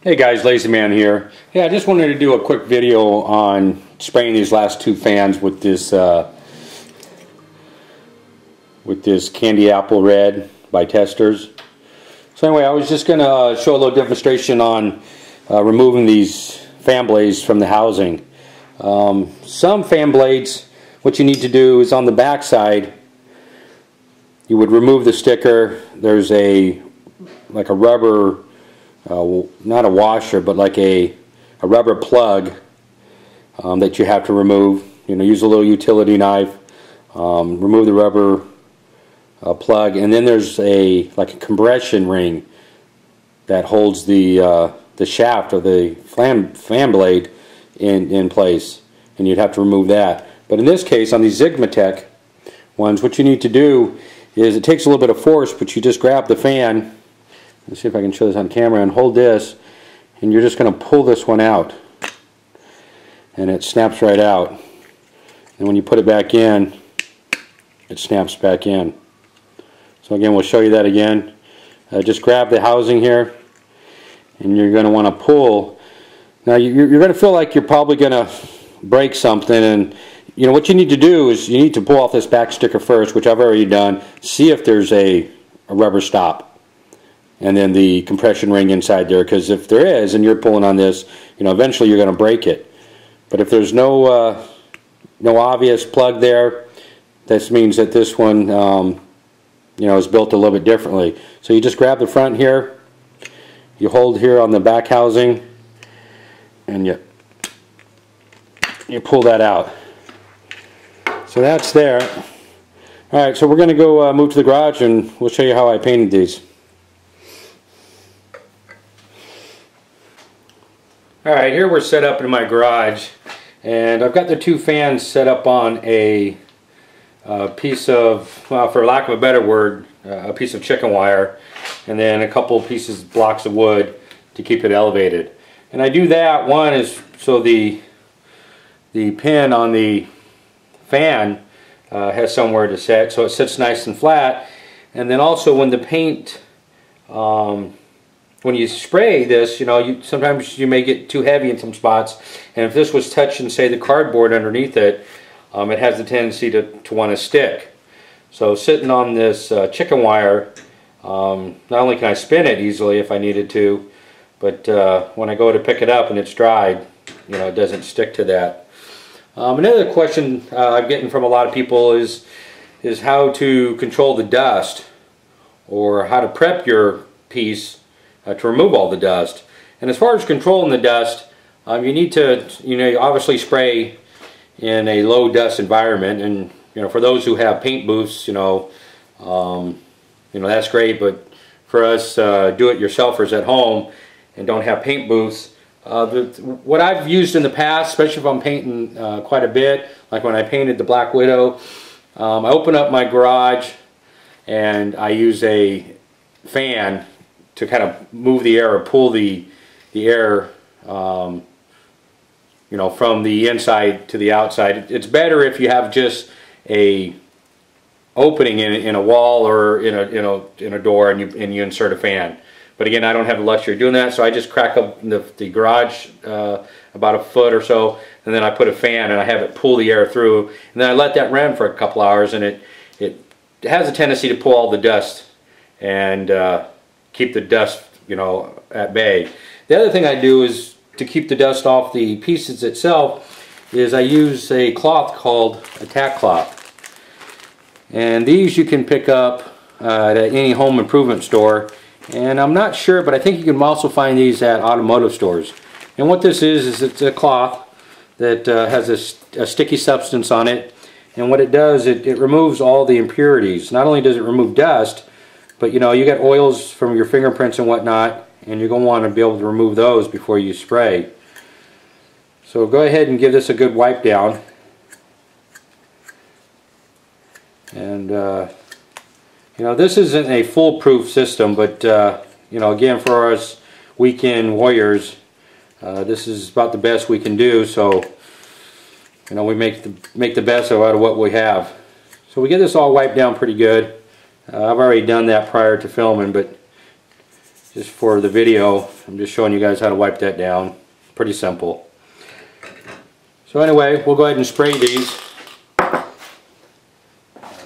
Hey guys, Lazy Man here. Yeah, I just wanted to do a quick video on spraying these last two fans with this candy apple red by Testors. So anyway, I was just going to show a little demonstration on removing these fan blades from the housing. Some fan blades, what you need to do is on the back side, you would remove the sticker. There's like a rubber, not a washer, but like a rubber plug that you have to remove. You know, use a little utility knife, remove the rubber plug, and then there's like a compression ring that holds the shaft of the fan blade in place, and you'd have to remove that. But in this case, on these Xigmatek ones, what you need to do is, it takes a little bit of force, but you just grab the fan. Let's see if I can show this on camera, and hold this, and you're just going to pull this one out, and it snaps right out. And when you put it back in, it snaps back in. So again, we'll show you that again. Just grab the housing here, and you're going to want to pull. Now you're going to feel like you're probably going to break something, and you know what you need to do is you need to pull off this back sticker first, which I've already done. See if there's a rubber stop and then the compression ring inside there, because if there is and you're pulling on this, you know, eventually you're going to break it. But if there's no obvious plug there, this means that this one you know, is built a little bit differently. So you just grab the front here, you hold here on the back housing, and you pull that out. So that's there. Alright, so we're going to go move to the garage, and we'll show you how I painted these. Alright, here we're set up in my garage, and I've got the two fans set up on a piece of, well, for lack of a better word, a piece of chicken wire, and then a couple pieces, blocks of wood to keep it elevated. And I do that, one is so the pin on the fan has somewhere to set, so it sits nice and flat. And then also when the paint, when you spray this, you know, sometimes you may get too heavy in some spots, and if this was touching, say, the cardboard underneath it, it has the tendency to want to stick. So sitting on this chicken wire, not only can I spin it easily if I needed to, but when I go to pick it up and it's dried, you know, it doesn't stick to that. Another question I'm getting from a lot of people is how to control the dust, or how to prep your piece to remove all the dust. And as far as controlling the dust, you need to, you know, obviously spray in a low dust environment. And you know, for those who have paint booths, you know that's great. But for us do-it-yourselfers at home and don't have paint booths, what I've used in the past, especially if I'm painting quite a bit, like when I painted the Black Widow, I open up my garage and I use a fan to kind of move the air or pull the air, you know, from the inside to the outside. It's better if you have just a opening in a wall or in a door, and you insert a fan. But again, I don't have the luxury of doing that, so I just crack up the garage about a foot or so, and then I put a fan and I have it pull the air through, and then I let that run for a couple hours, and it has a tendency to pull all the dust and keep the dust, you know, at bay. The other thing I do is to keep the dust off the pieces itself is I use a cloth called a tack cloth. And these you can pick up at any home improvement store. And I'm not sure, but I think you can also find these at automotive stores. And what this is it's a cloth that has a sticky substance on it. And what it does, it removes all the impurities. Not only does it remove dust, but you know, you got oils from your fingerprints and whatnot, and you're going to want to be able to remove those before you spray. So go ahead and give this a good wipe down. And you know, this isn't a foolproof system, but you know, again, for us weekend warriors, this is about the best we can do. So you know, we make the best out of what we have. So we get this all wiped down pretty good. I've already done that prior to filming, but just for the video. I'm just showing you guys how to wipe that down. Pretty simple. So anyway, we'll go ahead and spray these. I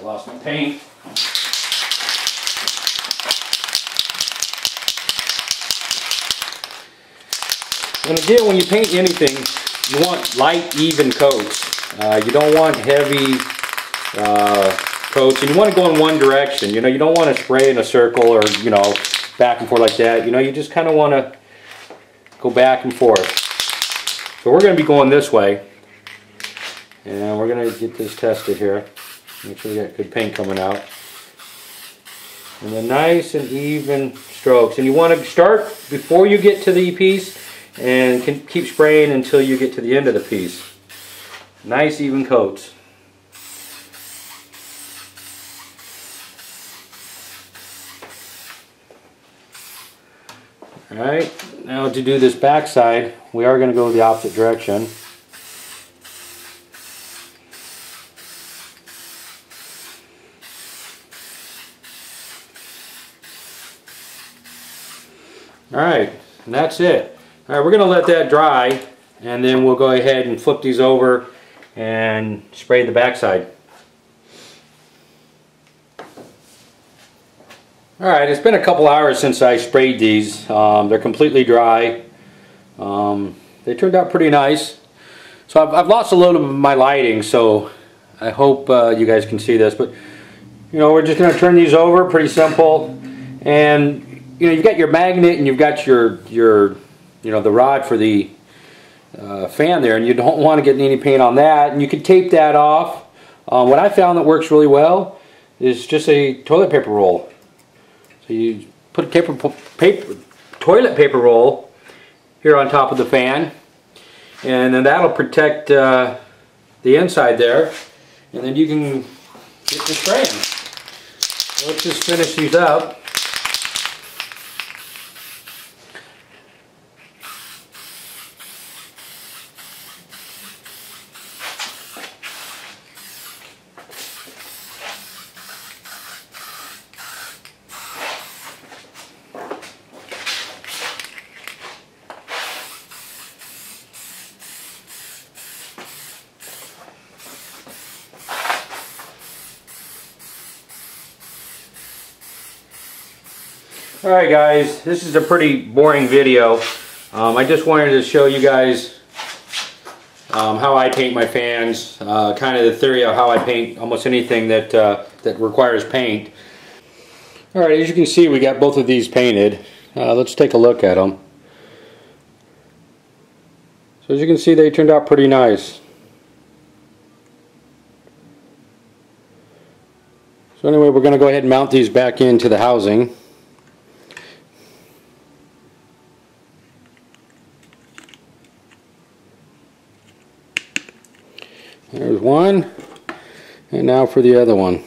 lost my paint. And again, when you paint anything, you want light, even coats. You don't want heavy coats, and you want to go in one direction. You know, you don't want to spray in a circle or, you know, back and forth like that. You know, you just kind of want to go back and forth. So we're going to be going this way, and we're going to get this tested here. Make sure we got good paint coming out. And then nice and even strokes. And you want to start before you get to the piece, and can keep spraying until you get to the end of the piece. Nice even coats. Alright, now to do this back side, we are going to go the opposite direction. Alright, and that's it. Alright, we're going to let that dry, and then we'll go ahead and flip these over and spray the backside. Alright, it's been a couple hours since I sprayed these. They're completely dry. They turned out pretty nice. So I've lost a little bit of my lighting, so I hope you guys can see this. But you know, we're just going to turn these over, pretty simple. And you know, you've got your magnet and you've got your you know, the rod for the fan there, and you don't want to get any paint on that. And you can tape that off. What I found that works really well is just a toilet paper roll. So you put a toilet paper roll here on top of the fan, and then that'll protect the inside there, and then you can get to spraying. So let's just finish these up. Alright guys, this is a pretty boring video. I just wanted to show you guys how I paint my fans, kind of the theory of how I paint almost anything that, that requires paint. Alright, as you can see, we got both of these painted. Let's take a look at them. So as you can see, they turned out pretty nice. So anyway, we're going to go ahead and mount these back into the housing. There's one, and now for the other one.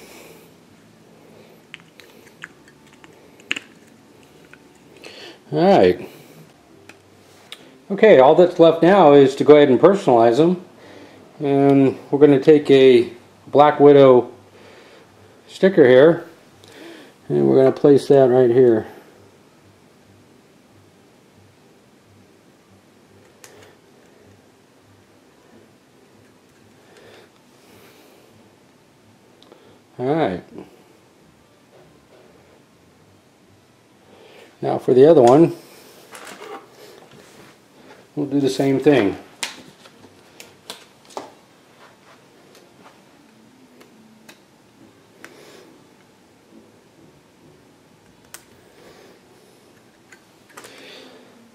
Alright. Okay, all that's left now is to go ahead and personalize them. And we're going to take a Black Widow sticker here, and we're going to place that right here. Alright. Now for the other one, we'll do the same thing.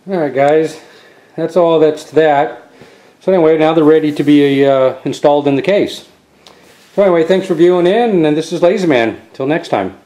Alright guys, that's all that's to that. So anyway, now they're ready to be installed in the case. So anyway, thanks for viewing in, and this is LazyMan. Till next time.